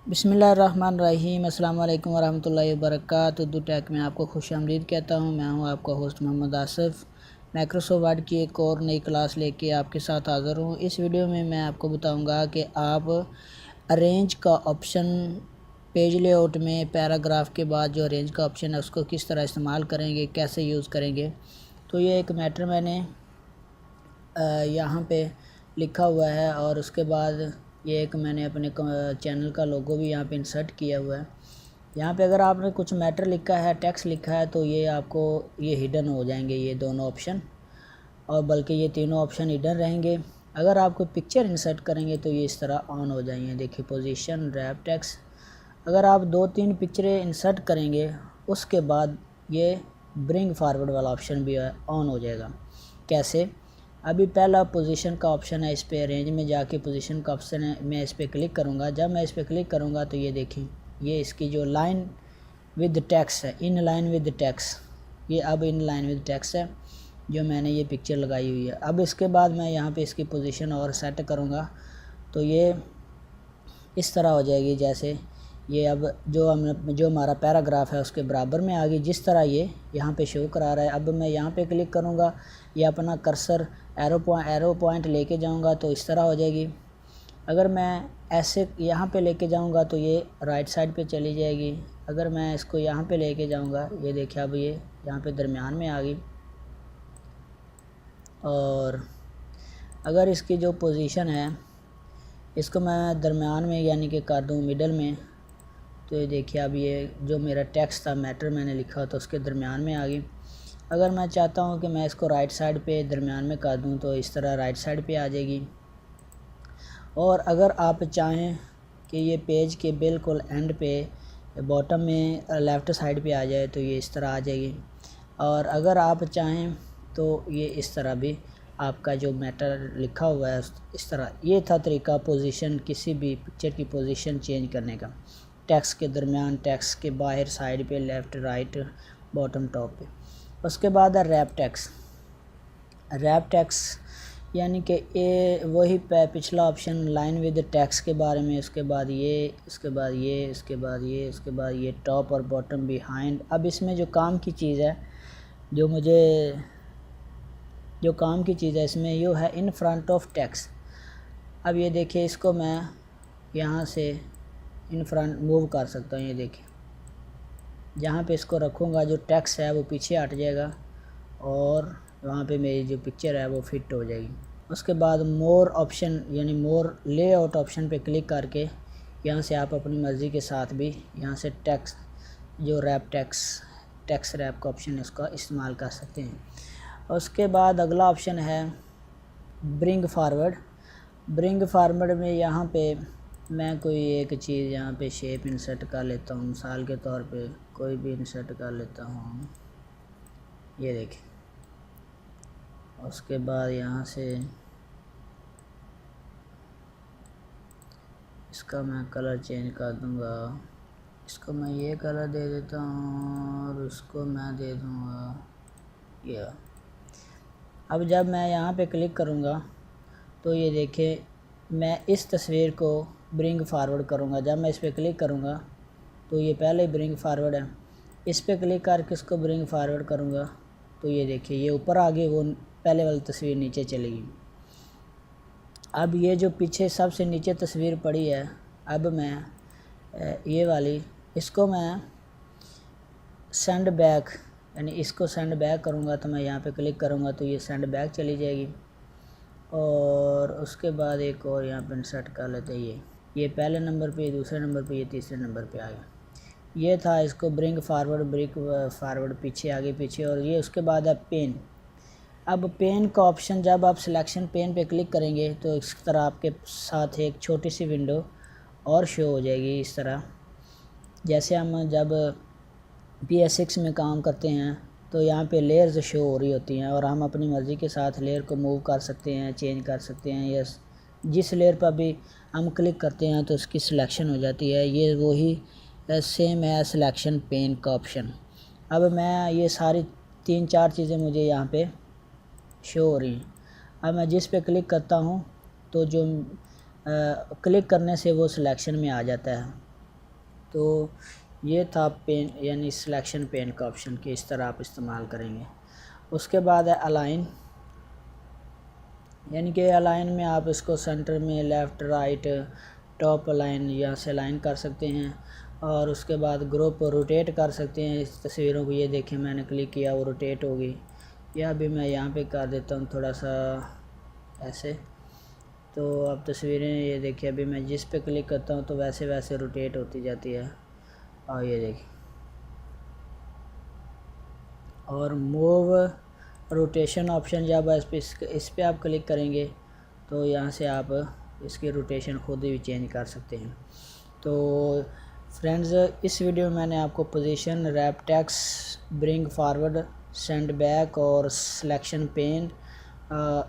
बिस्मिल्लाहिर्रहमानिर्रहीम। अस्सलाम वालेकुम वरहमतुल्लाहि वबरकातुहू। उर्दू टेक में आपको खुश आमदीद कहता हूँ। मैं हूँ आपका host Mohammad Asif. Microsoft Word की एक और नई क्लास लेके आपके साथ हाज़िर हूँ। इस वीडियो में मैं आपको बताऊँगा कि आप अरेंज का ऑप्शन पेज लेआउट में पैराग्राफ के बाद जो अरेंज का ऑप्शन है उसको किस तरह इस्तेमाल करेंगे, कैसे यूज़ करेंगे। तो ये एक मैटर मैंने यहाँ पे लिखा हुआ है और उसके बाद ये एक मैंने अपने चैनल का लोगो भी यहाँ पे इंसर्ट किया हुआ है। यहाँ पे अगर आपने कुछ मैटर लिखा है, टेक्स्ट लिखा है, तो ये आपको ये हिडन हो जाएंगे ये दोनों ऑप्शन, और बल्कि ये तीनों ऑप्शन हिडन रहेंगे। अगर आप कोई पिक्चर इंसर्ट करेंगे तो ये इस तरह ऑन हो जाएंगे। देखिए पोजीशन, रैप टेक्स्ट। अगर आप 2-3 पिक्चरें इंसर्ट करेंगे उसके बाद ये ब्रिंग फारवर्ड वाला ऑप्शन भी ऑन हो जाएगा। कैसे? अभी पहला पोजीशन का ऑप्शन है, इस पे रेंज में जाके पोजीशन का ऑप्शन है, मैं इस पर क्लिक करूँगा। जब मैं इस पर क्लिक करूँगा तो ये देखें, ये इसकी जो लाइन विद टेक्स्ट है, इन लाइन विद टेक्स्ट, ये अब इन लाइन विद टेक्स्ट है जो मैंने ये पिक्चर लगाई हुई है। अब इसके बाद मैं यहाँ पे इसकी पोजीशन और सेट करूँगा तो ये इस तरह हो जाएगी। जैसे ये अब जो हमारा पैराग्राफ है उसके बराबर में आ गई, जिस तरह ये यहाँ पे शो करा रहा है। अब मैं यहाँ पे क्लिक करूँगा, ये अपना कर्सर एरो पॉइंट लेके जाऊँगा तो इस तरह हो जाएगी। अगर मैं ऐसे यहाँ पे लेके जाऊँगा तो ये राइट साइड पे चली जाएगी। अगर मैं इसको यहाँ पे लेके जाऊँगा, ये देखिए अब ये यहाँ पे दरमियान में आ गई। और अगर इसकी जो पोजीशन है इसको मैं दरमियान में यानी कि कर दूँ मिडल में, तो ये देखिए अब ये जो मेरा टेक्स्ट था, मैटर मैंने लिखा तो उसके दरमियान में आ गई। अगर मैं चाहता हूँ कि मैं इसको राइट साइड पे दरमियान में कर दूँ तो इस तरह राइट साइड पे आ जाएगी। और अगर आप चाहें कि ये पेज के बिल्कुल एंड पे बॉटम में लेफ़्ट साइड पे आ जाए तो ये इस तरह आ जाएगी। और अगर आप चाहें तो ये इस तरह भी आपका जो मैटर लिखा हुआ है इस तरह। ये था तरीका पोजीशन, किसी भी पिक्चर की पोजीशन चेंज करने का। टेक्स्ट के दरमियान, टेक्स्ट के बाहर, साइड पे, लेफ़्ट, राइट, बॉटम, टॉप पे। उसके बाद है रैप टेक्स्ट। रैप टेक्स्ट यानी कि ये वही पिछला ऑप्शन लाइन विद टेक्स्ट के बारे में। उसके बाद ये, उसके बाद ये, उसके बाद ये, उसके बाद ये टॉप और बॉटम, बिहाइंड। अब इसमें जो काम की चीज़ है, जो काम की चीज़ है इसमें ये है इन फ्रंट ऑफ टेक्स्ट। अब ये देखिए, इसको मैं यहाँ से इन फ्रंट मूव कर सकता हूँ। ये देखिए जहाँ पे इसको रखूँगा जो टेक्स्ट है वो पीछे हट जाएगा और वहाँ पे मेरी जो पिक्चर है वो फिट हो जाएगी। उसके बाद मोर ऑप्शन यानी मोर लेआउट ऑप्शन पे क्लिक करके यहाँ से आप अपनी मर्ज़ी के साथ भी यहाँ से टेक्स्ट जो रैप टेक्स्ट रैप का ऑप्शन है उसका इस्तेमाल कर सकते हैं। उसके बाद अगला ऑप्शन है ब्रिंग फारवर्ड। ब्रिंग फारवर्ड में यहाँ पे मैं कोई एक चीज़ यहाँ पे शेप इंसर्ट कर लेता हूँ। मिसाल के तौर पे कोई भी इंसर्ट कर लेता हूँ, ये देखिए। उसके बाद यहाँ से इसका मैं कलर चेंज कर दूँगा। इसको मैं ये कलर दे देता हूँ और उसको मैं दे दूँगा ये। अब जब मैं यहाँ पे क्लिक करूँगा तो ये देखिए मैं इस तस्वीर को ब्रिंग फारवर्ड करूँगा। जब मैं इस पर क्लिक करूँगा तो ये पहले ही ब्रिंग फारवर्ड है। इस पर क्लिक करके इसको ब्रिंग फारवर्ड करूँगा तो ये देखिए ये ऊपर आ गई, वो पहले वाली तस्वीर नीचे चलेगी। अब ये जो पीछे सबसे नीचे तस्वीर पड़ी है, अब मैं ये वाली इसको मैं सेंड बैक यानी इसको सेंड बैक करूँगा तो मैं यहाँ पे क्लिक करूँगा तो ये सेंड बैक चली जाएगी। और उसके बाद एक और यहाँ पे इंसर्ट कर लेते हैं। ये पहले नंबर पे, दूसरे नंबर पे, ये तीसरे नंबर पे आ गया। ये था इसको ब्रिंग फारवर्ड पीछे आगे पीछे। और ये उसके बाद है पेन। अब पेन का ऑप्शन जब आप सिलेक्शन पेन पे क्लिक करेंगे तो इस तरह आपके साथ एक छोटी सी विंडो और शो हो जाएगी इस तरह। जैसे हम जब PS6 में काम करते हैं तो यहाँ पे लेयर्स शो हो रही होती हैं और हम अपनी मर्ज़ी के साथ लेयर को मूव कर सकते हैं, चेंज कर सकते हैं। या जिस लेयर पर भी हम क्लिक करते हैं तो उसकी सिलेक्शन हो जाती है। ये वही सेम है सिलेक्शन पेन का ऑप्शन। अब मैं ये सारी 3-4 चीज़ें मुझे यहाँ पे शो हो रही हैं। अब मैं जिस पे क्लिक करता हूँ तो जो क्लिक करने से वो सिलेक्शन में आ जाता है। तो ये था पेन यानी सिलेक्शन पेन का ऑप्शन कि इस तरह आप इस्तेमाल करेंगे। उसके बाद है अलाइन, यानी कि अलाइन में आप इसको सेंटर में लेफ़्ट राइट टॉप अलाइन यहाँ से अलाइन कर सकते हैं। और उसके बाद ग्रुप रोटेट कर सकते हैं इस तस्वीरों को। ये देखें मैंने क्लिक किया वो रोटेट हो गई। या अभी मैं यहाँ पे कर देता हूँ थोड़ा सा ऐसे, तो अब तस्वीरें ये देखिए अभी मैं जिस पे क्लिक करता हूँ तो वैसे वैसे रोटेट होती जाती है। और ये देखिए, और मूव रोटेशन ऑप्शन जब इस पे आप क्लिक करेंगे तो यहाँ से आप इसकी रोटेशन खुद ही चेंज कर सकते हैं। तो फ्रेंड्स, इस वीडियो में मैंने आपको position, wrap text, bring forward, send back और सिलेक्शन पेन,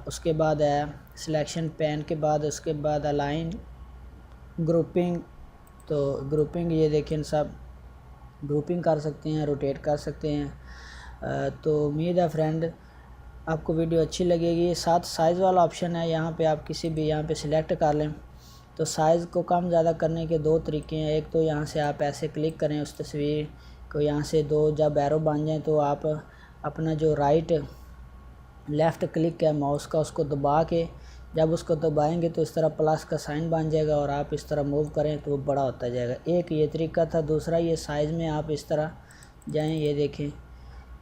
उसके बाद है सिलेक्शन पेन के बाद उसके बाद अलाइन, ग्रुपिंग। तो ग्रुपिंग ये देखें सब ग्रुपिंग कर सकते हैं, रोटेट कर सकते हैं। तो उम्मीद है फ्रेंड आपको वीडियो अच्छी लगेगी। साथ साइज़ वाला ऑप्शन है, यहाँ पे आप किसी भी यहाँ पे सिलेक्ट कर लें। तो साइज़ को कम ज़्यादा करने के दो तरीके हैं। एक तो यहाँ से आप ऐसे क्लिक करें उस तस्वीर को, यहाँ से दो जब एरो बन जाए तो आप अपना जो राइट लेफ़्ट क्लिक है माउस का उसको दबा के, जब उसको दबाएंगे तो इस तरह प्लस का साइन बन जाएगा और आप इस तरह मूव करें तो वो बड़ा होता जाएगा। एक ये तरीका था। दूसरा ये साइज़ में आप इस तरह जाएं, ये देखें,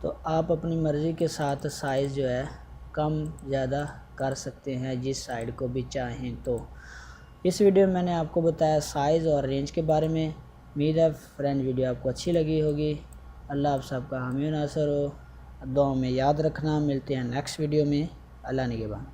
तो आप अपनी मर्ज़ी के साथ साइज़ जो है कम ज़्यादा कर सकते हैं जिस साइड को भी चाहें। तो इस वीडियो में मैंने आपको बताया साइज़ और रेंज के बारे में। उम्मीद है फ्रेंड वीडियो आपको अच्छी लगी होगी। अल्लाह आप सबका हामी नासर हो। दुआ में याद रखना। मिलते हैं नेक्स्ट वीडियो में। अल्लाह निगहबान।